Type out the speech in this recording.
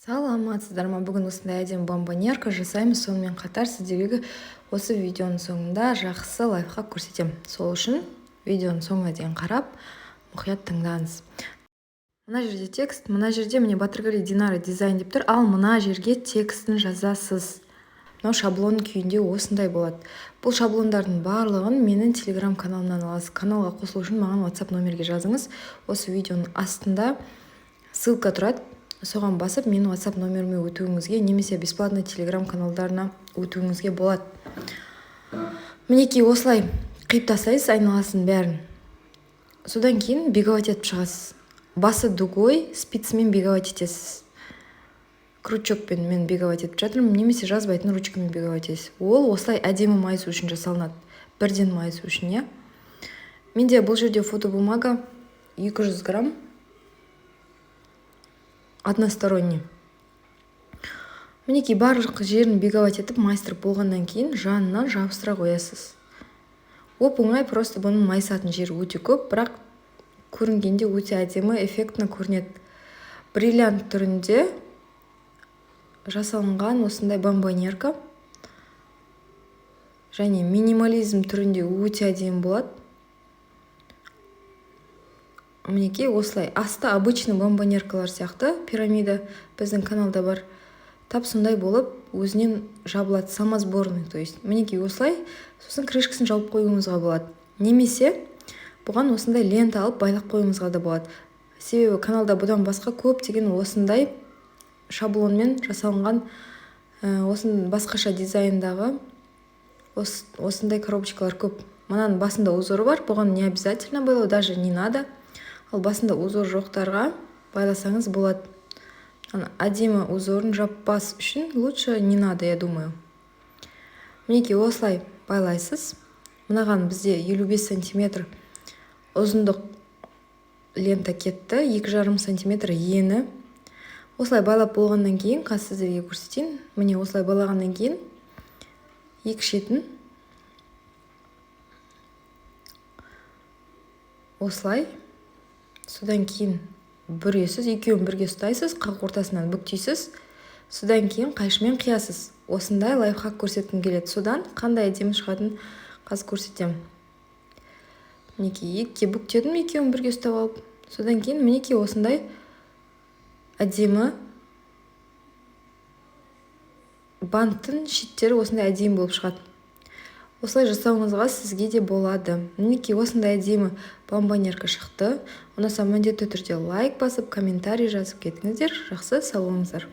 Саламатсыздар ма? Бүгін осындай әдемі бомбоньерка жасаймыз. Сонымен қатар сіздерге осы видеоның соңында жақсы лайфхак көрсетемін. Сол үшін видеоның соңына дейін қарап, мұқият тыңдаңыз. Мына жерде текст, мына жерде міне Батыргали Динара дизайн деп тұр, ал мына жерге текстін жазасыз. Мынау шаблон күйінде осындай болады. Бұл шаблондардың барлығын менің телеграм каналымнан аласыз. Каналға қосылу үшін маған WhatsApp номерге жазыңыз. Осы видеоның астында ссылка тұрады. Соған басып менің WhatsApp номеріме өтуіңізге немесе бесплатный телеграм каналдарына өтуіңізге болады. Мінекей осылай қиып тастайсыз айналасын бәрін. Содан кейін беговать етіп шығасыз. Басы дугой, спицымен беговать етесіз. Крючокпен мен беговать етіп жатырмын, немесе жазбайтын ручкамен беговать етесіз. Ол осылай әдемі майысу үшін жасалынады. Бірден майысу үшін, иә. Менде бұл жерде фотобумага 200 грамм. Односторонний. Мінекей барлық жерін беговать етіп майыстырып болғаннан кейін жанынан жабыстыра қоясыз. Оп-оңай, просто бұның майысатын жері өте көп, бірақ көрінгенде өте әдемі, эффектно көрінеді. Бриллиант түрінде жасалынған осындай бомбоньерка және минимализм түрінде өте әдемі болады. Мінекей осылай асты обычный бомбоньеркалар сияқты пирамида біздің каналда бар. Тап сондай болып өзінен жабылады, самосборный, то есть мінекей осылай, сосын крышкасын жауып қоюыңызға болады. Немесе бұған осындай лента алып байлап қоюыңызға да болады. Себебі каналда бұдан басқа көптеген осындай шаблонмен жасалынған осындай басқаша дизайндағы осындай коробочкалар көп. Мұнаның басында узоры бар, бұған не обязательно байлау, даже не надо. Ал басында узор жоқтарға байласаңыз болады. Әдемі узорын жаппас үшін лучше не надо, я думаю. Мінекей осылай байлайсыз. Мынаған бізде 55 сантиметр ұзындық лента кетті, 2,5 сантиметр ені. Осылай байлап болғаннан кейін, қазір сіздерге көрсетейін. Міне осылай байлағаннан кейін екі шетін осылай, содан кейін бүресіз, екеуін бірге ұстайсыз, қақ ортасынан бүктейсіз, содан кейін қайшымен қиясыз. Осындай лайфхак көрсеткім келеді. Содан қандай әдемі шығатын қазір көрсетемін. Мінекей екіге бүктедім, екеуін бірге ұстап алып. Содан кейін мінекей осындай әдемі банттың шеттері осындай әдемі болып шығады. Осылай жасауыңызға сізге де болады. Мінекей осындай әдемі бомбоньерка шықты. Ұнаса міндетті түрде лайк басып, комментарий жазып кетіңіздер. Жақсы, сау болыңыздар.